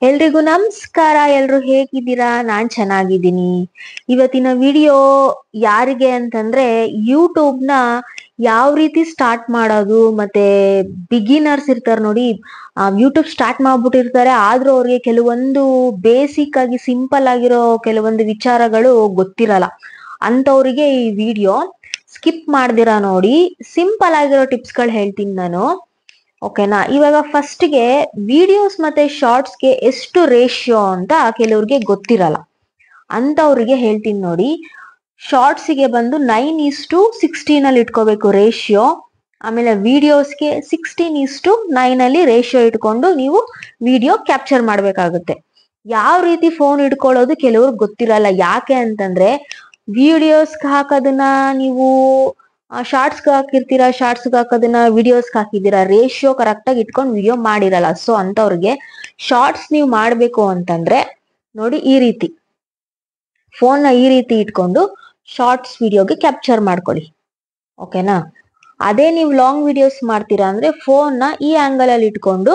ಎಲ್ರಿಗೂ ನಮಸ್ಕಾರ. ಎಲ್ರು ಹೇಗಿದ್ದೀರಾ? ನಾನ್ ಚೆನ್ನಾಗಿದ್ದೀನಿ. ಇವತ್ತಿನ ವಿಡಿಯೋ ಯಾರಿಗೆ ಅಂತಂದ್ರೆ ಯೂಟ್ಯೂಬ್ ನ ಯಾವ ರೀತಿ ಸ್ಟಾರ್ಟ್ ಮಾಡೋದು, ಮತ್ತೆ ಬಿಗಿನರ್ಸ್ ಇರ್ತಾರೆ ನೋಡಿ, ಯೂಟ್ಯೂಬ್ ಸ್ಟಾರ್ಟ್ ಮಾಡ್ಬಿಟ್ಟಿರ್ತಾರೆ, ಆದ್ರೂ ಅವ್ರಿಗೆ ಕೆಲವೊಂದು ಬೇಸಿಕ್ ಆಗಿ ಸಿಂಪಲ್ ಆಗಿರೋ ಕೆಲವೊಂದು ವಿಚಾರಗಳು ಗೊತ್ತಿರಲ್ಲ. ಅಂತವ್ರಿಗೆ ಈ ವಿಡಿಯೋ ಸ್ಕಿಪ್ ಮಾಡ್ದಿರಾ ನೋಡಿ, ಸಿಂಪಲ್ ಆಗಿರೋ ಟಿಪ್ಸ್ ಗಳು ಹೇಳ್ತೀನಿ ನಾನು. ಓಕೆನಾ? ಇವಾಗ ಫಸ್ಟ್ಗೆ ವಿಡಿಯೋಸ್ ಮತ್ತೆ ಶಾರ್ಟ್ಸ್ಗೆ ಎಷ್ಟು ರೇಷಿಯೋ ಅಂತ ಕೆಲವ್ರಿಗೆ ಗೊತ್ತಿರಲ್ಲ. ಅಂತವ್ರಿಗೆ ಹೇಳ್ತೀನಿ ನೋಡಿ. ಶಾರ್ಟ್ಸ್ಗೆ ಬಂದು 9:16 ಅಲ್ಲಿ ಇಟ್ಕೋಬೇಕು ರೇಷಿಯೋ. ಆಮೇಲೆ ವಿಡಿಯೋಸ್ಗೆ 16:9 ಅಲ್ಲಿ ರೇಷಿಯೋ ಇಟ್ಕೊಂಡು ನೀವು ವಿಡಿಯೋ ಕ್ಯಾಪ್ಚರ್ ಮಾಡ್ಬೇಕಾಗುತ್ತೆ. ಯಾವ ರೀತಿ ಫೋನ್ ಇಟ್ಕೊಳ್ಳೋದು ಕೆಲವ್ರಿಗೆ ಗೊತ್ತಿರಲ್ಲ. ಯಾಕೆ ಅಂತಂದ್ರೆ ವಿಡಿಯೋಸ್ಗೆ ಹಾಕೋದನ್ನ ನೀವು ಶಾರ್ಟ್ಸ್ಗೆ ಹಾಕಿರ್ತೀರಾ, ಶಾರ್ಟ್ಸ್ಗೆ ಹಾಕೋದನ್ನ ವಿಡಿಯೋಸ್ಗೆ ಹಾಕಿದ್ದೀರಾ, ರೇಷಿಯೋ ಕರೆಕ್ಟ್ ಆಗಿ ಇಟ್ಕೊಂಡು ವಿಡಿಯೋ ಮಾಡಿರಲ್ಲ. ಸೊ ಅಂತವ್ರಿಗೆ ಶಾರ್ಟ್ಸ್ ನೀವು ಮಾಡ್ಬೇಕು ಅಂತಂದ್ರೆ ನೋಡಿ, ಈ ರೀತಿ ಫೋನ್ ನ ಈ ರೀತಿ ಇಟ್ಕೊಂಡು ಶಾರ್ಟ್ಸ್ ವಿಡಿಯೋಗೆ ಕ್ಯಾಪ್ಚರ್ ಮಾಡ್ಕೊಳ್ಳಿ. ಓಕೆನಾ? ಅದೇ ನೀವು ಲಾಂಗ್ ವಿಡಿಯೋಸ್ ಮಾಡ್ತೀರಾ ಅಂದ್ರೆ ಫೋನ್ ನ ಈ ಆಂಗಲ್ ಅಲ್ಲಿ ಇಟ್ಕೊಂಡು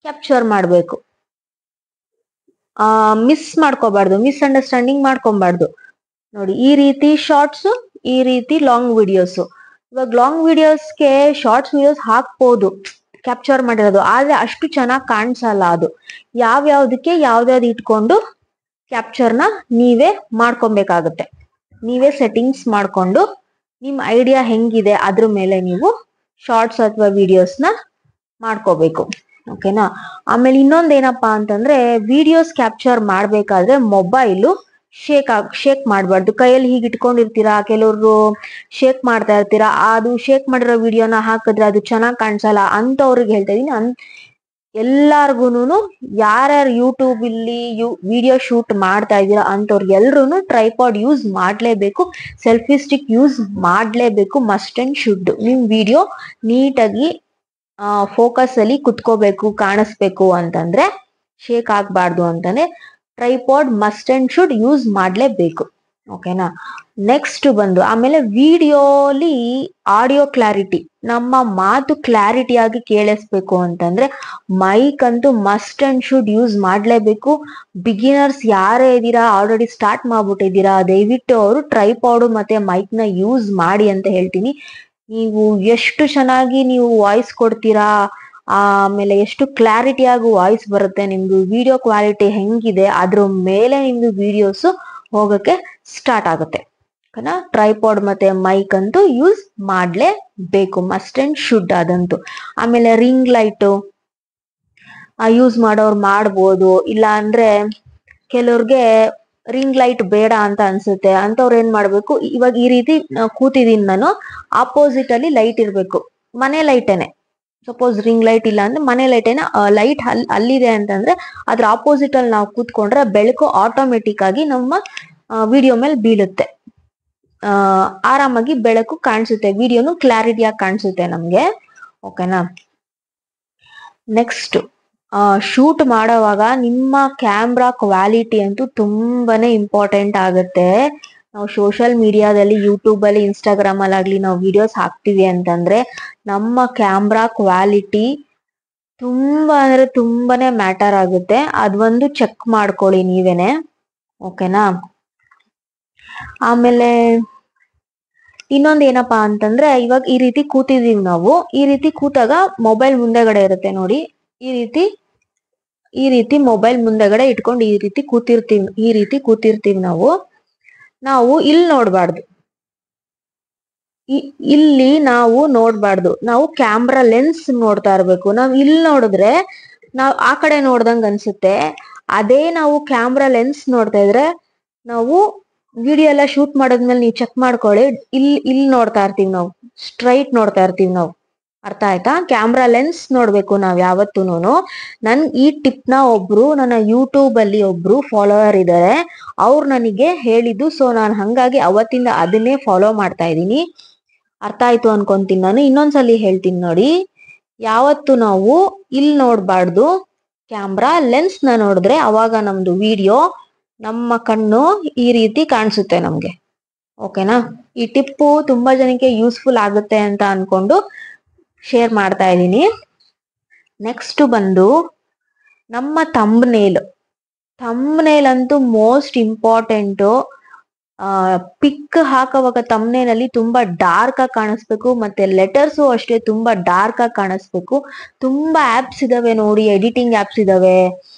ಕ್ಯಾಪ್ಚರ್ ಮಾಡ್ಬೇಕು. ಮಿಸ್ ಮಾಡ್ಕೋಬಾರ್ದು, ಮಿಸ್ಅಂಡರ್ಸ್ಟ್ಯಾಂಡಿಂಗ್ ಮಾಡ್ಕೊಬಾರ್ದು. ನೋಡಿ, ಈ ರೀತಿ ಶಾರ್ಟ್ಸ್, ಈ ರೀತಿ ಲಾಂಗ್ ವಿಡಿಯೋಸ್. ಇವಾಗ ಲಾಂಗ್ ವಿಡಿಯೋಸ್ಗೆ ಶಾರ್ಟ್ಸ್ ವಿಡಿಯೋಸ್ ಹಾಕ್ಬೋದು ಕ್ಯಾಪ್ಚರ್ ಮಾಡಿರೋದು, ಆದ್ರೆ ಅಷ್ಟು ಚೆನ್ನಾಗಿ ಕಾಣಿಸಲ್ಲ. ಅದು ಯಾವ್ಯಾವ್ದಕ್ಕೆ ಯಾವ್ದಾವ್ದು ಇಟ್ಕೊಂಡು ಕ್ಯಾಪ್ಚರ್ನ ನೀವೇ ಮಾಡ್ಕೊಬೇಕಾಗತ್ತೆ. ನೀವೇ ಸೆಟ್ಟಿಂಗ್ಸ್ ಮಾಡ್ಕೊಂಡು ನಿಮ್ ಐಡಿಯಾ ಹೆಂಗಿದೆ ಅದ್ರ ಮೇಲೆ ನೀವು ಶಾರ್ಟ್ಸ್ ಅಥವಾ ವಿಡಿಯೋಸ್ನ ಮಾಡ್ಕೋಬೇಕು. ಓಕೆನಾ? ಆಮೇಲೆ ಇನ್ನೊಂದೇನಪ್ಪಾ ಅಂತಂದ್ರೆ ವಿಡಿಯೋಸ್ ಕ್ಯಾಪ್ಚರ್ ಮಾಡ್ಬೇಕಾದ್ರೆ ಮೊಬೈಲು ಶೇಕ್ ಮಾಡಬಾರ್ದು. ಕೈಯಲ್ಲಿ ಹೀಗೆ ಇಟ್ಕೊಂಡಿರ್ತೀರಾ, ಕೆಲವರು ಶೇಕ್ ಮಾಡ್ತಾ ಇರ್ತೀರಾ, ಅದು ಶೇಕ್ ಮಾಡಿರೋ ವಿಡಿಯೋನ ಹಾಕಿದ್ರೆ ಅದು ಚೆನ್ನಾಗಿ ಕಾಣಿಸಲ್ಲ. ಅಂತವ್ರಿಗೆ ಹೇಳ್ತಾ ಇದೀನಿ. ಎಲ್ಲಾರ್ಗುನು ಯಾರ್ಯಾರು ಯೂಟ್ಯೂಬ್ ಇಲ್ಲಿ ವಿಡಿಯೋ ಶೂಟ್ ಮಾಡ್ತಾ ಇದ್ದೀರಾ ಅಂತವ್ರಿಗೆ ಎಲ್ರು ಟ್ರೈಪಾಡ್ ಯೂಸ್ ಮಾಡ್ಲೇಬೇಕು, ಸೆಲ್ಫಿ ಸ್ಟಿಕ್ ಯೂಸ್ ಮಾಡ್ಲೇಬೇಕು, ಮಸ್ಟ್ ಅಂಡ್ ಶುಡ್. ನಿಮ್ ವಿಡಿಯೋ ನೀಟಾಗಿ ಫೋಕಸ್ ಅಲ್ಲಿ ಕುತ್ಕೋಬೇಕು, ಕಾಣಿಸ್ಬೇಕು ಅಂತಂದ್ರೆ, ಶೇಕ್ ಆಗ್ಬಾರ್ದು ಅಂತಂದ್ರೆ tripod must and should use ಮಾಡ್ಲೇಬೇಕು. ಓಕೆನಾ? ನೆಕ್ಸ್ಟ್ ಬಂದು ಆಮೇಲೆ ವಿಡಿಯೋಲಿ ಆಡಿಯೋ ಕ್ಲಾರಿಟಿ, ನಮ್ಮ ಮಾತು ಕ್ಲಾರಿಟಿ ಆಗಿ ಕೇಳಿಸ್ಬೇಕು ಅಂತಂದ್ರೆ ಮೈಕ್ ಅಂತೂ ಮಸ್ಟ್ ಅಂಡ್ ಶುಡ್ ಯೂಸ್ ಮಾಡ್ಲೇಬೇಕು. ಬಿಗಿನರ್ಸ್ ಯಾರೇ ಇದ್ದೀರಾ, ಆಲ್ರೆಡಿ ಸ್ಟಾರ್ಟ್ ಮಾಡ್ಬಿಟ್ಟಿದ್ದೀರಾ, ದಯವಿಟ್ಟು ಅವರು ಟ್ರೈಪಾಡ್ ಮತ್ತೆ ಮೈಕ್ ನ ಯೂಸ್ ಮಾಡಿ ಅಂತ ಹೇಳ್ತೀನಿ. ನೀವು ಎಷ್ಟು ಚೆನ್ನಾಗಿ ನೀವು ವಾಯ್ಸ್ ಕೊಡ್ತೀರಾ, ಆಮೇಲೆ ಎಷ್ಟು ಕ್ಲಾರಿಟಿಯಾಗಿ ವಾಯ್ಸ್ ಬರುತ್ತೆ, ನಿಮ್ದು ವಿಡಿಯೋ ಕ್ವಾಲಿಟಿ ಹೆಂಗಿದೆ ಅದ್ರ ಮೇಲೆ ನಿಮ್ದು ವಿಡಿಯೋಸ್ ಹೋಗಕ್ಕೆ ಸ್ಟಾರ್ಟ್ ಆಗುತ್ತೆ. ಟ್ರೈಪಾಡ್ ಮತ್ತೆ ಮೈಕ್ ಅಂತೂ ಯೂಸ್ ಮಾಡ್ಲೇಬೇಕು, ಮಸ್ಟ್ ಅಂಡ್ ಶುಡ್ ಅದಂತೂ. ಆಮೇಲೆ ರಿಂಗ್ ಲೈಟ್ ಯೂಸ್ ಮಾಡೋರು ಮಾಡ್ಬೋದು, ಇಲ್ಲ ಅಂದ್ರೆ ಕೆಲವ್ರಿಗೆ ರಿಂಗ್ ಲೈಟ್ ಬೇಡ ಅಂತ ಅನ್ಸುತ್ತೆ. ಅಂತವ್ರು ಏನ್ ಮಾಡ್ಬೇಕು, ಇವಾಗ ಈ ರೀತಿ ಕೂತಿದೀನಿ ನಾನು, ಆಪೋಸಿಟ್ ಅಲ್ಲಿ ಲೈಟ್ ಇರ್ಬೇಕು, ಮನೆ ಲೈಟೇನೆ. ಸಪೋಸ್ ರಿಂಗ್ ಲೈಟ್ ಇಲ್ಲ ಅಂದ್ರೆ ಮನೆ ಲೈಟೇನೆ, ಲೈಟ್ ಅಲ್ಲಿದೆ ಅಂತಂದ್ರೆ ಅದ್ರ ಆಪೋಸಿಟ್ ಅಲ್ಲಿ ನಾವು ಕೂತ್ಕೊಂಡ್ರೆ ಬೆಳಕು ಆಟೋಮೆಟಿಕ್ ಆಗಿ ನಮ್ಮ ವಿಡಿಯೋ ಮೇಲೆ ಬೀಳುತ್ತೆ. ಆರಾಮಾಗಿ ಬೆಳಕು ಕಾಣಿಸುತ್ತೆ, ವಿಡಿಯೋನು ಕ್ಲಾರಿಟಿಯಾಗಿ ಕಾಣಿಸುತ್ತೆ ನಮ್ಗೆ. ಓಕೆನಾ? ನೆಕ್ಸ್ಟ್, ಶೂಟ್ ಮಾಡೋವಾಗ ನಿಮ್ಮ ಕ್ಯಾಮ್ರಾ ಕ್ವಾಲಿಟಿ ಅಂತೂ ತುಂಬಾನೇ ಇಂಪಾರ್ಟೆಂಟ್ ಆಗುತ್ತೆ. ನಾವು ಸೋಷಿಯಲ್ ಮೀಡಿಯಾದಲ್ಲಿ, ಯೂಟ್ಯೂಬ್ ಅಲ್ಲಿ, ಇನ್ಸ್ಟಾಗ್ರಾಮ್ ಅಲ್ಲಿ ಆಗ್ಲಿ ನಾವು ವಿಡಿಯೋಸ್ ಹಾಕ್ತಿವಿ ಅಂತಂದ್ರೆ ನಮ್ಮ ಕ್ಯಾಮ್ರಾ ಕ್ವಾಲಿಟಿ ತುಂಬಾ ಅಂದ್ರೆ ತುಂಬಾನೇ ಮ್ಯಾಟರ್ ಆಗುತ್ತೆ. ಅದೊಂದು ಚೆಕ್ ಮಾಡ್ಕೊಳ್ಳಿ ನೀವೇನೆ. ಓಕೆನಾ? ಆಮೇಲೆ ಇನ್ನೊಂದ್ ಏನಪ್ಪಾ ಅಂತಂದ್ರೆ, ಇವಾಗ ಈ ರೀತಿ ಕೂತಿದೀವಿ ನಾವು, ಈ ರೀತಿ ಕೂತಾಗ ಮೊಬೈಲ್ ಮುಂದೆಗಡೆ ಇರುತ್ತೆ ನೋಡಿ, ಈ ರೀತಿ ಮೊಬೈಲ್ ಮುಂದೆಗಡೆ ಇಟ್ಕೊಂಡು ಈ ರೀತಿ ಕೂತಿರ್ತೀವಿ ನಾವು ಇಲ್ಲಿ ನೋಡ್ಬಾರ್ದು, ಇಲ್ಲಿ ನಾವು ನೋಡ್ಬಾರ್ದು, ನಾವು ಕ್ಯಾಮ್ರಾ ಲೆನ್ಸ್ ನೋಡ್ತಾ ಇರ್ಬೇಕು. ನಾವ್ ಇಲ್ಲಿ ನೋಡಿದ್ರೆ ನಾವ್ ಆ ಕಡೆ ನೋಡ್ದಂಗ್ ಅನ್ಸುತ್ತೆ. ಅದೇ ನಾವು ಕ್ಯಾಮ್ರಾ ಲೆನ್ಸ್ ನೋಡ್ತಾ ಇದ್ರೆ, ನಾವು ವಿಡಿಯೋ ಎಲ್ಲ ಶೂಟ್ ಮಾಡೋದ್ಮೇಲೆ ನೀವು ಚೆಕ್ ಮಾಡ್ಕೊಳ್ಳಿ, ಇಲ್ಲಿ ನೋಡ್ತಾ ಇರ್ತೀವಿ, ನಾವು ಸ್ಟ್ರೈಟ್ ನೋಡ್ತಾ ಇರ್ತೀವಿ ನಾವು. ಅರ್ಥ ಆಯ್ತಾ? ಕ್ಯಾಮ್ರಾ ಲೆನ್ಸ್ ನೋಡ್ಬೇಕು ನಾವ್ ಯಾವತ್ತೂನು. ನನ್ ಈ ಟಿಪ್ ನ ನನ್ನ ಯೂಟ್ಯೂಬ್ ಅಲ್ಲಿ ಒಬ್ರು ಫಾಲೋವರ್ ಇದಾರೆ, ಅವ್ರು ನನಗೆ ಹೇಳಿದ್ದು. ಸೊ ನಾನು ಹಂಗಾಗಿ ಅವತ್ತಿಂದ ಅದನ್ನೇ ಫಾಲೋ ಮಾಡ್ತಾ ಇದ್ದೀನಿ. ಅರ್ಥ ಆಯ್ತು ಅನ್ಕೊಂತೀನಿ ನಾನು. ಇನ್ನೊಂದ್ಸಲಿ ಹೇಳ್ತೀನಿ ನೋಡಿ, ಯಾವತ್ತು ನಾವು ಇಲ್ಲಿ ನೋಡ್ಬಾರ್ದು, ಕ್ಯಾಮ್ರಾ ಲೆನ್ಸ್ ನ ನೋಡಿದ್ರೆ ಅವಾಗ ನಮ್ದು ವಿಡಿಯೋ, ನಮ್ಮ ಕಣ್ಣು ಈ ರೀತಿ ಕಾಣಿಸುತ್ತೆ ನಮ್ಗೆ. ಓಕೆನಾ? ಈ ಟಿಪ್ಪು ತುಂಬಾ ಜನಕ್ಕೆ ಯೂಸ್ಫುಲ್ ಆಗುತ್ತೆ ಅಂತ ಅನ್ಕೊಂಡು ಶೇರ್ ಮಾಡ್ತಾ ಇದ್ದೀನಿ. ನೆಕ್ಸ್ಟ್ ಬಂದು ನಮ್ಮ ಥಂಬ್ನೇಲ್ ಅಂತೂ ಮೋಸ್ಟ್ ಇಂಪಾರ್ಟೆಂಟು. ಪಿಕ್ ಹಾಕುವಾಗ ಥಂಬ್ನೇಲ್ ಅಲ್ಲಿ ತುಂಬಾ ಡಾರ್ಕ್ ಆಗಿ ಕಾಣಿಸ್ಬೇಕು, ಮತ್ತೆ ಲೆಟರ್ಸು ಅಷ್ಟೇ ತುಂಬಾ ಡಾರ್ಕ್ ಆಗಿ ಕಾಣಿಸ್ಬೇಕು. ತುಂಬಾ ಆಪ್ಸ್ ಇದಾವೆ ನೋಡಿ, ಎಡಿಟಿಂಗ್ ಆಪ್ಸ್ ಇದಾವೆ.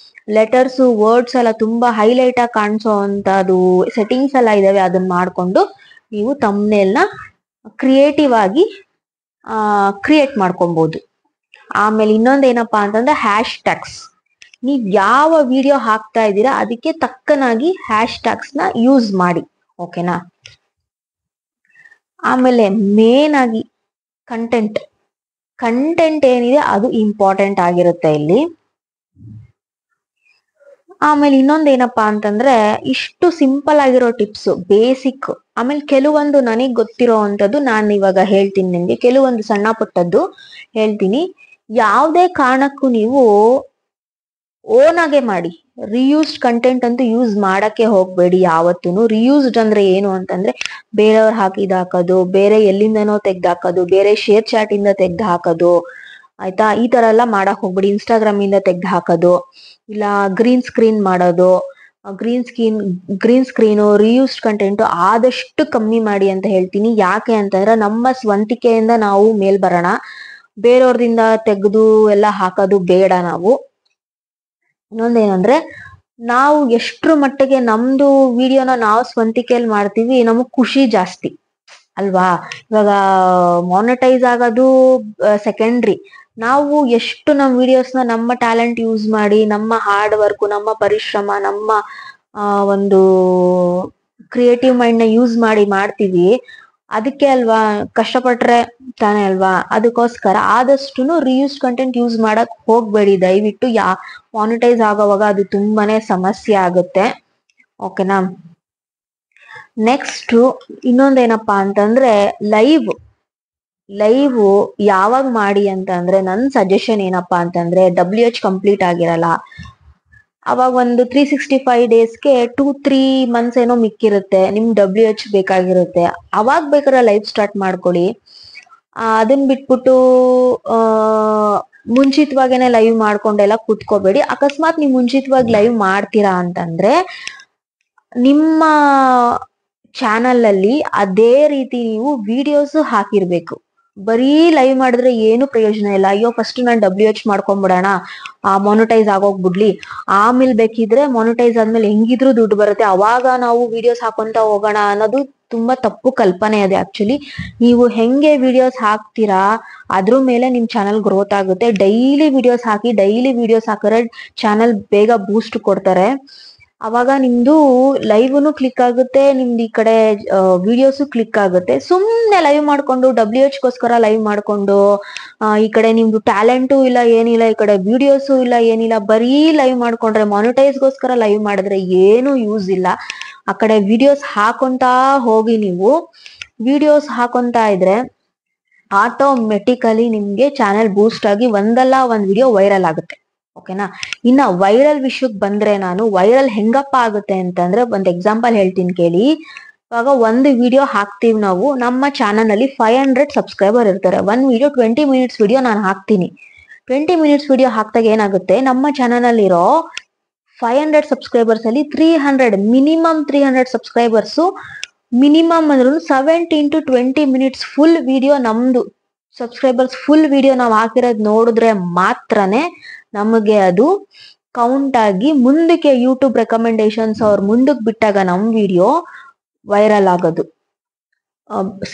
ಲೆಟರ್ಸ್ ವರ್ಡ್ಸ್ ಎಲ್ಲ ತುಂಬಾ ಹೈಲೈಟ್ ಆಗಿ ಕಾಣಿಸೋ ಅಂತದು ಸೆಟ್ಟಿಂಗ್ಸ್ ಎಲ್ಲ ಇದಾವೆ. ಅದನ್ನ ಮಾಡ್ಕೊಂಡು ನೀವು ಥಂಬ್ನೇಲ್ ನ ಕ್ರಿಯೇಟಿವ್ ಆಗಿ ಕ್ರಿಯೇಟ್ ಮಾಡ್ಕೊಬಹುದು. ಆಮೇಲೆ ಇನ್ನೊಂದೇನಪ್ಪಾ ಅಂತಂದ್ರೆ ಹ್ಯಾಶ್ ಟ್ಯಾಗ್ಸ್. ನೀವ್ ಯಾವ ವಿಡಿಯೋ ಹಾಕ್ತಾ ಇದ್ದೀರಾ ಅದಕ್ಕೆ ತಕ್ಕನಾಗಿ ಹ್ಯಾಶ್ ಟ್ಯಾಗ್ಸ್ ನ ಯೂಸ್ ಮಾಡಿ, ಓಕೆನಾ. ಆಮೇಲೆ ಮೇನ್ ಆಗಿ ಕಂಟೆಂಟ್ ಏನಿದೆ ಅದು ಇಂಪಾರ್ಟೆಂಟ್ ಆಗಿರುತ್ತೆ ಇಲ್ಲಿ. ಆಮೇಲೆ ಇನ್ನೊಂದೇನಪ್ಪಾ ಅಂತಂದ್ರೆ ಇಷ್ಟು ಸಿಂಪಲ್ ಆಗಿರೋ ಟಿಪ್ಸ್ ಬೇಸಿಕ್. ಆಮೇಲೆ ಕೆಲವೊಂದು ನನಗ್ ಗೊತ್ತಿರೋ ಅಂತದ್ದು ನಾನು ಇವಾಗ ಹೇಳ್ತೀನಿ ನಿಮ್ಗೆ, ಕೆಲವೊಂದು ಸಣ್ಣ ಪುಟ್ಟದ್ದು ಹೇಳ್ತೀನಿ. ಯಾವುದೇ ಕಾರಣಕ್ಕೂ ನೀವು ಓನ್ ಆಗೆ ಮಾಡಿ. ರಿಯೂಸ್ಡ್ ಕಂಟೆಂಟ್ ಅಂತೂ ಯೂಸ್ ಮಾಡಕ್ಕೆ ಹೋಗ್ಬೇಡಿ ಯಾವತ್ತೂ. ರಿಯೂಸ್ಡ್ ಅಂದ್ರೆ ಏನು ಅಂತಂದ್ರೆ ಬೇರೆಯವ್ರು ಹಾಕಿದ್ ಹಾಕೋದು, ಬೇರೆ ಎಲ್ಲಿಂದನೋ ತೆಗ್ದು ಹಾಕೋದು, ಬೇರೆ ಶೇರ್ ಚಾಟ್ ಇಂದ ತೆಗ್ದು ಹಾಕೋದು, ಆಯ್ತಾ. ಈ ತರ ಎಲ್ಲ ಮಾಡಕ್ ಹೋಗ್ಬೇಡಿ. ಇನ್ಸ್ಟಾಗ್ರಾಮ್ ಇಂದ ತೆಗ್ದು ಹಾಕೋದು, ಇಲ್ಲ ಗ್ರೀನ್ ಸ್ಕ್ರೀನ್ ಮಾಡೋದು. ಗ್ರೀನ್ ಸ್ಕ್ರೀನು ರಿಯೂಸ್ಡ್ ಕಂಟೆಂಟ್ ಆದಷ್ಟು ಕಮ್ಮಿ ಮಾಡಿ ಅಂತ ಹೇಳ್ತೀನಿ. ಯಾಕೆ ಅಂತಂದ್ರೆ ನಮ್ಮ ಸ್ವಂತಿಕೆಯಿಂದ ನಾವು ಮೇಲ್ ಬರೋಣ, ಬೇರೆಯವ್ರದಿಂದ ತೆಗೆದು ಎಲ್ಲ ಹಾಕೋದು ಬೇಡ ನಾವು. ಇನ್ನೊಂದೇನಂದ್ರೆ ನಾವು ಎಷ್ಟ್ರ ಮಟ್ಟಿಗೆ ನಮ್ದು ವಿಡಿಯೋನ ನಾವು ಸ್ವಂತಿಕೆಯಲ್ಲಿ ಮಾಡ್ತೀವಿ, ನಮಗ್ ಖುಷಿ ಜಾಸ್ತಿ ಅಲ್ವಾ. ಇವಾಗ ಮಾನಿಟೈಸ್ ಆಗೋದು ಸೆಕೆಂಡ್ರಿ. ನಾವು ಎಷ್ಟು ನಮ್ಮ ವಿಡಿಯೋಸ್ನ ನಮ್ಮ ಟ್ಯಾಲೆಂಟ್ ಯೂಸ್ ಮಾಡಿ, ನಮ್ಮ ಹಾರ್ಡ್ ವರ್ಕ್, ನಮ್ಮ ಪರಿಶ್ರಮ, ನಮ್ಮ ಒಂದು ಕ್ರಿಯೇಟಿವ್ ಮೈಂಡ್ ನ ಯೂಸ್ ಮಾಡಿ ಮಾಡ್ತೀವಿ, ಅದಕ್ಕೆ ಅಲ್ವಾ ಕಷ್ಟಪಟ್ರೆ ತಾನೇ ಅಲ್ವಾ. ಅದಕ್ಕೋಸ್ಕರ ಆದಷ್ಟು ರಿಯೂಸ್ ಕಂಟೆಂಟ್ ಯೂಸ್ ಮಾಡಕ್ ಹೋಗ್ಬೇಡಿ ದಯವಿಟ್ಟು. ಮಾನಿಟೈಸ್ ಆಗೋವಾಗ ಅದು ತುಂಬಾನೇ ಸಮಸ್ಯೆ ಆಗುತ್ತೆ, ಓಕೆನಾ. ನೆಕ್ಸ್ಟ್ ಇನ್ನೊಂದೇನಪ್ಪಾ ಅಂತಂದ್ರೆ ಲೈವ್ ಯಾವಾಗ ಮಾಡಿ ಅಂತ ಅಂದ್ರೆ ನನ್ ಸಜೆಷನ್ ಏನಪ್ಪಾ ಅಂತಂದ್ರೆ WH ಕಂಪ್ಲೀಟ್ ಆಗಿರಲ್ಲ ಅವಾಗ ಒಂದು 365 ಡೇಸ್ಗೆ 2-3 ಮಂತ್ಸ್ ಏನೋ ಮಿಕ್ಕಿರುತ್ತೆ, ನಿಮ್ WH ಬೇಕಾಗಿರುತ್ತೆ. ಅವಾಗ ಬೇಕಾದ್ರೆ ಲೈವ್ ಸ್ಟಾರ್ಟ್ ಮಾಡ್ಕೊಳ್ಳಿ. ಅದನ್ನ ಬಿಟ್ಬಿಟ್ಟು ಮುಂಚಿತವಾಗೇನೆ ಲೈವ್ ಮಾಡ್ಕೊಂಡೆಲ್ಲ ಕೂತ್ಕೋಬೇಡಿ. ಅಕಸ್ಮಾತ್ ನೀವು ಮುಂಚಿತವಾಗಿ ಲೈವ್ ಮಾಡ್ತೀರಾ ಅಂತಂದ್ರೆ ನಿಮ್ಮ ಚಾನಲ್ ಅಲ್ಲಿ ಅದೇ ರೀತಿ ನೀವು ವಿಡಿಯೋಸ್ ಹಾಕಿರ್ಬೇಕು. ಬರೀ ಲೈವ್ ಮಾಡಿದ್ರೆ ಏನು ಪ್ರಯೋಜನ ಇಲ್ಲ. ಅಯ್ಯೋ ಫಸ್ಟ್ ನಾನು WH ಮಾಡ್ಕೊಂಡ್ಬಿಡೋಣ, ಮಾನಿಟೈಸ್ ಆಗೋಗ್ಬಿಡ್ಲಿ, ಆಮೇಲೆ ಬೇಕಿದ್ರೆ ಮಾನಿಟೈಸ್ ಆದ್ಮೇಲೆ ಹೆಂಗಿದ್ರು ದುಡ್ಡು ಬರುತ್ತೆ, ಅವಾಗ ನಾವು ವಿಡಿಯೋಸ್ ಹಾಕೊಂತ ಹೋಗೋಣ ಅನ್ನೋದು ತುಂಬಾ ತಪ್ಪು ಕಲ್ಪನೆ ಇದೆ ಆಕ್ಚುಲಿ. ನೀವು ಹೆಂಗೆ ವಿಡಿಯೋಸ್ ಹಾಕ್ತೀರಾ ಅದ್ರ ಮೇಲೆ ನಿಮ್ ಚಾನಲ್ ಗ್ರೋತ್ ಆಗುತ್ತೆ. ಡೈಲಿ ವಿಡಿಯೋಸ್ ಹಾಕಿದ್ರೆ ಚಾನಲ್ ಬೇಗ ಬೂಸ್ಟ್ ಕೊಡ್ತಾರೆ. ಅವಾಗ ನಿಮ್ದು ಲೈವ್ನು ಕ್ಲಿಕ್ ಆಗುತ್ತೆ, ನಿಮ್ದು ಈ ಕಡೆ ವಿಡಿಯೋಸು ಕ್ಲಿಕ್ ಆಗುತ್ತೆ. ಸುಮ್ನೆ ಲೈವ್ ಮಾಡ್ಕೊಂಡು WH ಗೋಸ್ಕರ ಲೈವ್ ಮಾಡ್ಕೊಂಡು ಈ ಕಡೆ ನಿಮ್ದು ಟ್ಯಾಲೆಂಟು ಇಲ್ಲ ಏನಿಲ್ಲ, ಈ ಕಡೆ ವಿಡಿಯೋಸು ಇಲ್ಲ ಏನಿಲ್ಲ, ಬರೀ ಲೈವ್ ಮಾಡ್ಕೊಂಡ್ರೆ ಮಾನಿಟೈಸ್ ಗೋಸ್ಕರ ಲೈವ್ ಮಾಡಿದ್ರೆ ಏನು ಯೂಸ್ ಇಲ್ಲ. ಆ ಕಡೆ ವಿಡಿಯೋಸ್ ಹಾಕೊಂತ ಹೋಗಿ. ನೀವು ವಿಡಿಯೋಸ್ ಹಾಕೊಂತ ಇದ್ರೆ ಆಟೋಮೆಟಿಕಲಿ ನಿಮ್ಗೆ ಚಾನೆಲ್ ಬೂಸ್ಟ್ ಆಗಿ ಒಂದಲ್ಲ ಒಂದ್ ವಿಡಿಯೋ ವೈರಲ್ ಆಗುತ್ತೆ, ಓಕೆನಾ. ಇನ್ನ ವೈರಲ್ ವಿಷಯಕ್ಕೆ ಬಂದ್ರೆ, ನಾನು ವೈರಲ್ ಹೆಂಗಪ್ಪ ಆಗುತ್ತೆ ಅಂತಂದ್ರೆ ಒಂದ್ ಎಕ್ಸಾಂಪಲ್ ಹೇಳ್ತೀನಿ ಕೇಳಿ. ಇವಾಗ ಒಂದು ವಿಡಿಯೋ ಹಾಕ್ತಿವಿ ನಾವು, ನಮ್ಮ ಚಾನಲ್ ಅಲ್ಲಿ 500 ಸಬ್ಸ್ಕ್ರೈಬರ್ ಇರ್ತಾರೆ. ಒಂದ್ ವಿಡಿಯೋ 20 ಮಿನಿಟ್ಸ್ ವಿಡಿಯೋ ನಾನು ಹಾಕ್ತೀನಿ. 20 ಮಿನಿಟ್ಸ್ ವಿಡಿಯೋ ಹಾಕ್ದಾಗ ಏನಾಗುತ್ತೆ, ನಮ್ಮ ಚಾನಲ್ ಅಲ್ಲಿರೋ 500 ಸಬ್ಸ್ಕ್ರೈಬರ್ಸ್ ಅಲ್ಲಿ 300 ಮಿನಿಮಮ್ 300 ಸಬ್ಸ್ಕ್ರೈಬರ್ಸ್ ಮಿನಿಮಮ್ ಅಂದ್ರೂ 17 to 20 ಮಿನಿಟ್ಸ್ ಫುಲ್ ವಿಡಿಯೋ ನಮ್ದು ಸಬ್ಸ್ಕ್ರೈಬರ್ಸ್ ಫುಲ್ ವಿಡಿಯೋ ನಾವು ಹಾಕಿರೋದ್ ನೋಡಿದ್ರೆ ಮಾತ್ರನೇ ನಮಗೆ ಅದು ಕೌಂಟ್ ಆಗಿ ಮುಂದಕ್ಕೆ ಯೂಟ್ಯೂಬ್ ರೆಕಮೆಂಡೇಶನ್ಸ್ ಅವ್ರ ಮುಂದಕ್ಕೆ ಬಿಟ್ಟಾಗ ನಮ್ ವಿಡಿಯೋ ವೈರಲ್ ಆಗೋದು.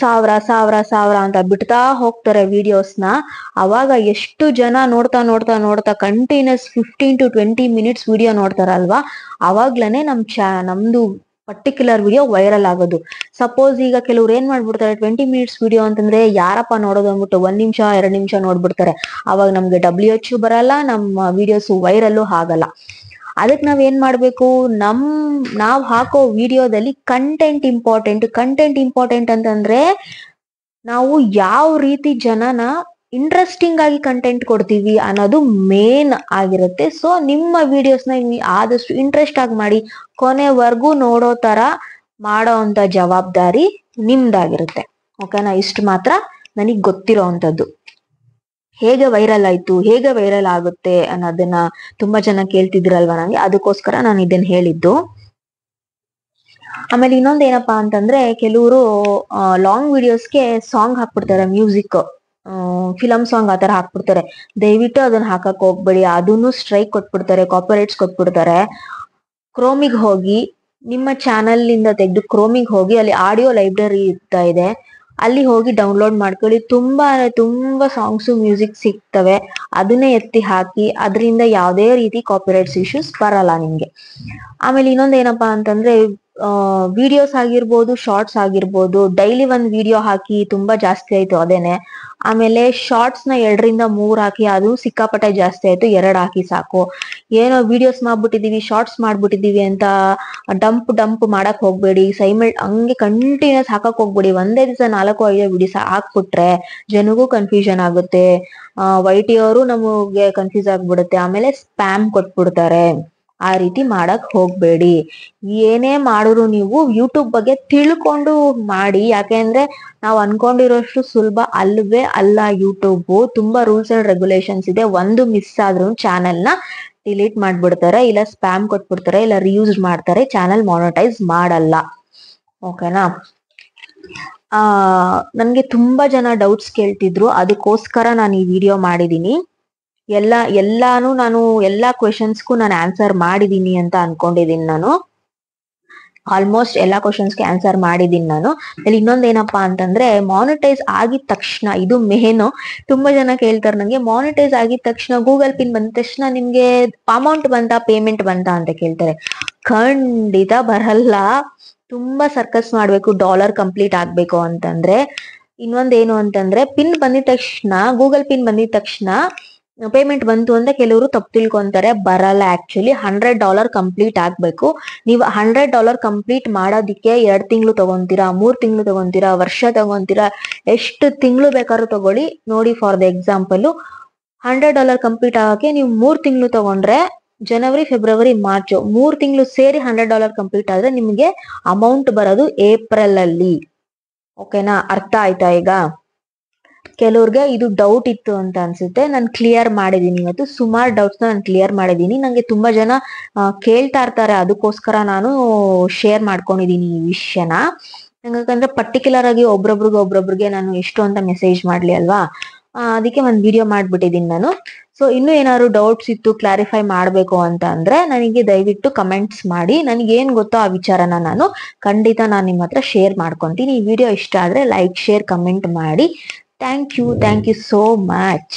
1000 ಅಂತ ಬಿಡ್ತಾ ಹೋಗ್ತಾರೆ ವಿಡಿಯೋಸ್ನ. ಅವಾಗ ಎಷ್ಟು ಜನ ನೋಡ್ತಾ ಕಂಟಿನ್ಯೂಸ್ 15 to 20 ಮಿನಿಟ್ಸ್ ವಿಡಿಯೋ ನೋಡ್ತಾರಲ್ವಾ, ಅವಾಗ್ಲೇನೆ ನಮ್ದು ಪರ್ಟಿಕ್ಯುಲರ್ ವಿಡಿಯೋ ವೈರಲ್ ಆಗೋದು. ಸಪೋಸ್ ಈಗ ಕೆಲವ್ರು ಏನ್ ಮಾಡ್ಬಿಡ್ತಾರೆ, 20 ಮಿನಿಟ್ಸ್ ವಿಡಿಯೋ ಅಂತಂದ್ರೆ ಯಾರಪ್ಪ ನೋಡೋದು ಅಂದ್ಬಿಟ್ಟು 1 ನಿಮಿಷ 2 ನಿಮಿಷ ನೋಡ್ಬಿಡ್ತಾರೆ. ಅವಾಗ ನಮ್ಗೆ WH ಬರಲ್ಲ, ನಮ್ಮ ವಿಡಿಯೋಸ್ ವೈರಲ್ಲು ಆಗಲ್ಲ. ಅದಕ್ಕೆ ನಾವ್ ಏನ್ ಮಾಡ್ಬೇಕು, ನಾವ್ ಹಾಕೋ ವಿಡಿಯೋದಲ್ಲಿ ಕಂಟೆಂಟ್ ಇಂಪಾರ್ಟೆಂಟ್ ಅಂತಂದ್ರೆ ನಾವು ಯಾವ ರೀತಿ ಜನನ ಇಂಟ್ರೆಸ್ಟಿಂಗ್ ಆಗಿ ಕಂಟೆಂಟ್ ಕೊಡ್ತೀವಿ ಅನ್ನೋದು ಮೇನ್ ಆಗಿರುತ್ತೆ. ಸೊ ನಿಮ್ಮ ವಿಡಿಯೋಸ್ನ ಆದಷ್ಟು ಇಂಟ್ರೆಸ್ಟ್ ಆಗಿ ಮಾಡಿ, ಕೊನೆವರೆಗೂ ನೋಡೋ ತರ ಮಾಡೋ ಅಂತ ಜವಾಬ್ದಾರಿ ನಿಮ್ದಾಗಿರುತ್ತೆ, ಓಕೆನಾ. ಇಷ್ಟು ಮಾತ್ರ ನನಗ್ ಗೊತ್ತಿರೋ ಅಂತದ್ದು. ಹೇಗೆ ವೈರಲ್ ಆಯ್ತು, ಹೇಗೆ ವೈರಲ್ ಆಗುತ್ತೆ ಅನ್ನೋದನ್ನ ತುಂಬಾ ಜನ ಕೇಳ್ತಿದ್ರಲ್ವಾ ನಂಗೆ, ಅದಕ್ಕೋಸ್ಕರ ನಾನು ಇದನ್ನ ಹೇಳಿದ್ದು. ಆಮೇಲೆ ಇನ್ನೊಂದ್ ಏನಪ್ಪಾ ಅಂತಂದ್ರೆ, ಕೆಲವರು ಲಾಂಗ್ ವಿಡಿಯೋಸ್ಗೆ ಸಾಂಗ್ ಹಾಕ್ಬಿಡ್ತಾರೆ, ಮ್ಯೂಸಿಕ್ ಫಿಲಮ್ ಸಾಂಗ್ ಆತರ ಹಾಕ್ಬಿಡ್ತಾರೆ. ದಯವಿಟ್ಟು ಅದನ್ನ ಹಾಕಕ್ ಹೋಗ್ಬೇಡಿ, ಅದನ್ನು ಸ್ಟ್ರೈಕ್ ಕೊಟ್ಬಿಡ್ತಾರೆ, ಕಾಪಿರೈಟ್ಸ್ ಕೊಟ್ಬಿಡ್ತಾರೆ. ಕ್ರೋಮಿಗ್ ಹೋಗಿ, ನಿಮ್ಮ ಚಾನಲ್ ಇಂದ ತೆಗೆದು ಕ್ರೋಮಿಗ್ ಹೋಗಿ, ಅಲ್ಲಿ ಆಡಿಯೋ ಲೈಬ್ರರಿ ಇರ್ತಾ ಇದೆ, ಅಲ್ಲಿ ಹೋಗಿ ಡೌನ್ಲೋಡ್ ಮಾಡ್ಕೊಳ್ಳಿ. ತುಂಬಾ ಸಾಂಗ್ಸ್ ಮ್ಯೂಸಿಕ್ ಸಿಗ್ತವೆ, ಅದನ್ನೇ ಎತ್ತಿ ಹಾಕಿ. ಅದರಿಂದ ಯಾವುದೇ ರೀತಿ ಕಾಪಿರೈಟ್ಸ್ ಇಶ್ಯೂಸ್ ಬರಲ್ಲ ನಿಮ್ಗೆ. ಆಮೇಲೆ ಇನ್ನೊಂದ್ ಏನಪ್ಪಾ ಅಂತಂದ್ರೆ, ವಿಡಿಯೋಸ್ ಆಗಿರ್ಬೋದು, ಶಾರ್ಟ್ಸ್ ಆಗಿರ್ಬೋದು, ಡೈಲಿ ಒಂದ್ ವಿಡಿಯೋ ಹಾಕಿ, ತುಂಬಾ ಜಾಸ್ತಿ ಆಯ್ತು ಅದೇನೆ. ಆಮೇಲೆ ಶಾರ್ಟ್ಸ್ ನ 2 3 ಹಾಕಿ, ಅದು ಸಿಕ್ಕಾಪಟ್ಟೆ ಜಾಸ್ತಿ ಆಯ್ತು, 2 ಹಾಕಿ ಸಾಕು. ಏನೋ ವಿಡಿಯೋಸ್ ಮಾಡ್ಬಿಟ್ಟಿದೀವಿ, ಶಾರ್ಟ್ಸ್ ಮಾಡ್ಬಿಟ್ಟಿದೀವಿ ಅಂತ ಡಂಪ್ ಮಾಡಕ್ ಹೋಗ್ಬೇಡಿ. ಹಂಗೆ ಕಂಟಿನ್ಯೂಸ್ ಹಾಕಕ್ ಹೋಗ್ಬೇಡಿ. ಒಂದೇ ದಿವಸ 4 5 ವಿಡಿಯೋಸ್ ಹಾಕ್ಬಿಟ್ರೆ ಜನಗೂ ಕನ್ಫ್ಯೂಷನ್ ಆಗುತ್ತೆ, YT ಅವರು ನಮಗೆ ಕನ್ಫ್ಯೂಸ್ ಆಗ್ಬಿಡುತ್ತೆ, ಆಮೇಲೆ ಸ್ಪ್ಯಾಮ್ ಕೊಟ್ಬಿಡ್ತಾರೆ. ಆ ರೀತಿ ಮಾಡಕ್ ಹೋಗ್ಬೇಡಿ. ಏನೇ ಮಾಡಿದ್ರು ನೀವು ಯೂಟ್ಯೂಬ್ ಬಗ್ಗೆ ತಿಳ್ಕೊಂಡು ಮಾಡಿ. ಯಾಕೆಂದ್ರೆ ನಾವು ಅನ್ಕೊಂಡಿರೋಷ್ಟು ಸುಲಭ ಅಲ್ವೇ ಅಲ್ಲ. ಯೂಟ್ಯೂಬ್ ತುಂಬಾ ರೂಲ್ಸ್ ಅಂಡ್ ರೆಗ್ಯುಲೇಷನ್ಸ್ ಇದೆ. ಒಂದು ಮಿಸ್ ಆದ್ರೂ ಚಾನೆಲ್ ನ ಡಿಲೀಟ್ ಮಾಡ್ಬಿಡ್ತಾರೆ, ಇಲ್ಲ ಸ್ಪ್ಯಾಮ್ ಕೊಟ್ಬಿಡ್ತಾರೆ, ಇಲ್ಲ ರಿಯೂಸ್ ಮಾಡ್ತಾರೆ, ಚಾನೆಲ್ ಮಾನಿಟೈಸ್ ಮಾಡಲ್ಲ. ಓಕೆನಾ? ನನ್ಗೆ ತುಂಬಾ ಜನ ಡೌಟ್ಸ್ ಕೇಳ್ತಿದ್ರು, ಅದಕ್ಕೋಸ್ಕರ ನಾನು ಈ ವಿಡಿಯೋ ಮಾಡಿದೀನಿ. ಎಲ್ಲಾ ಕ್ವೆಶನ್ಸ್ಗೂ ನಾನು ಆನ್ಸರ್ ಮಾಡಿದೀನಿ ಅಂತ ಅನ್ಕೊಂಡಿದೀನಿ ನಾನು. ಆಲ್ಮೋಸ್ಟ್ ಎಲ್ಲಾ ಕ್ವಶನ್ಸ್ಗೆ ಆನ್ಸರ್ ಮಾಡಿದೀನಿ ನಾನು. ಇಲ್ಲಿ ಇನ್ನೊಂದೇನಪ್ಪಾ ಅಂತಂದ್ರೆ, ಮಾನಿಟೈಸ್ ಆಗಿದ ತಕ್ಷಣ, ಇದು ಮೇನು, ತುಂಬಾ ಜನ ಕೇಳ್ತಾರೆ ನಂಗೆ, ಮಾನಿಟೈಸ್ ಆಗಿದ ತಕ್ಷಣ, ಗೂಗಲ್ ಪಿನ್ ಬಂದ ತಕ್ಷಣ ನಿಮ್ಗೆ ಅಮೌಂಟ್ ಬಂತಾ, ಪೇಮೆಂಟ್ ಬಂತಾ ಅಂತ ಕೇಳ್ತಾರೆ. ಖಂಡಿತ ಬರಲ್ಲ. ತುಂಬಾ ಸರ್ಕಸ್ ಮಾಡ್ಬೇಕು ಡಾಲರ್ ಕಂಪ್ಲೀಟ್ ಆಗ್ಬೇಕು ಅಂತಂದ್ರೆ. ಇನ್ನೊಂದೇನು ಅಂತಂದ್ರೆ, ಪಿನ್ ಬಂದಿದ ತಕ್ಷಣ, ಗೂಗಲ್ ಪಿನ್ ಬಂದಿದ ತಕ್ಷಣ ಪೇಮೆಂಟ್ ಬಂತು ಅಂತ ಕೆಲವರು ತಪ್ಪು ತಿಳ್ಕೊಂತಾರೆ. ಬರಲ್ಲ. ಆಕ್ಚುಲಿ $100 ಕಂಪ್ಲೀಟ್ ಆಗ್ಬೇಕು. ನೀವು $100 ಕಂಪ್ಲೀಟ್ ಮಾಡೋದಿಕ್ಕೆ 2 ತಿಂಗಳು ತಗೊಂತೀರಾ, 3 ತಿಂಗಳು ತಗೊಂತೀರಾ, ವರ್ಷ ತಗೊಂತೀರಾ, ಎಷ್ಟು ತಿಂಗಳು ಬೇಕಾದ್ರೂ ತಗೊಳ್ಳಿ. ನೋಡಿ, ಫಾರ್ ದ ಎಕ್ಸಾಂಪಲ್, $100 ಕಂಪ್ಲೀಟ್ ಆಗಕ್ಕೆ ನೀವು 3 ತಿಂಗಳು ತಗೊಂಡ್ರೆ, ಜನವರಿ ಫೆಬ್ರವರಿ ಮಾರ್ಚ್ 3 ತಿಂಗಳು ಸೇರಿ $100 ಕಂಪ್ಲೀಟ್ ಆದ್ರೆ ನಿಮ್ಗೆ ಅಮೌಂಟ್ ಬರೋದು ಏಪ್ರಿಲ್ ಅಲ್ಲಿ. ಓಕೆನಾ? ಅರ್ಥ ಆಯ್ತಾ ಈಗ? ಕೆಲವ್ರಿಗೆ ಇದು ಡೌಟ್ ಇತ್ತು ಅಂತ ಅನ್ಸುತ್ತೆ. ನಾನು ಕ್ಲಿಯರ್ ಮಾಡಿದೀನಿ ಇವತ್ತು. ಸುಮಾರು ಡೌಟ್ಸ್ ನಾನು ಕ್ಲಿಯರ್ ಮಾಡಿದೀನಿ. ನಂಗೆ ತುಂಬಾ ಜನ ಕೇಳ್ತಾ ಇರ್ತಾರೆ, ಅದಕ್ಕೋಸ್ಕರ ನಾನು ಶೇರ್ ಮಾಡ್ಕೊಂಡಿದೀನಿ ಈ ವಿಷಯನ. ಯಾಕಂದ್ರೆ ಪರ್ಟಿಕ್ಯುಲರ್ ಆಗಿ ಒಬ್ರೊಬ್ರಿಗೆ ನಾನು ಎಷ್ಟು ಅಂತ ಮೆಸೇಜ್ ಮಾಡ್ಲಿ ಅಲ್ವಾ, ಅದಕ್ಕೆ ಒಂದು ವಿಡಿಯೋ ಮಾಡ್ಬಿಟ್ಟಿದೀನಿ ನಾನು. ಸೊ ಇನ್ನೂ ಏನಾದ್ರು ಡೌಟ್ಸ್ ಇತ್ತು, ಕ್ಲಾರಿಫೈ ಮಾಡ್ಬೇಕು ಅಂತ ಅಂದ್ರೆ ನನಗೆ ದಯವಿಟ್ಟು ಕಮೆಂಟ್ಸ್ ಮಾಡಿ. ನನಗೆ ಏನ್ ಗೊತ್ತೋ ಆ ವಿಚಾರನ ನಾನು ಖಂಡಿತ ನಾನು ನಿಮ್ಮ ಹತ್ರ ಶೇರ್ ಮಾಡ್ಕೊಂತೀನಿ. ಈ ವಿಡಿಯೋ ಇಷ್ಟ ಆದ್ರೆ ಲೈಕ್, ಶೇರ್, ಕಮೆಂಟ್ ಮಾಡಿ. Thank you so much.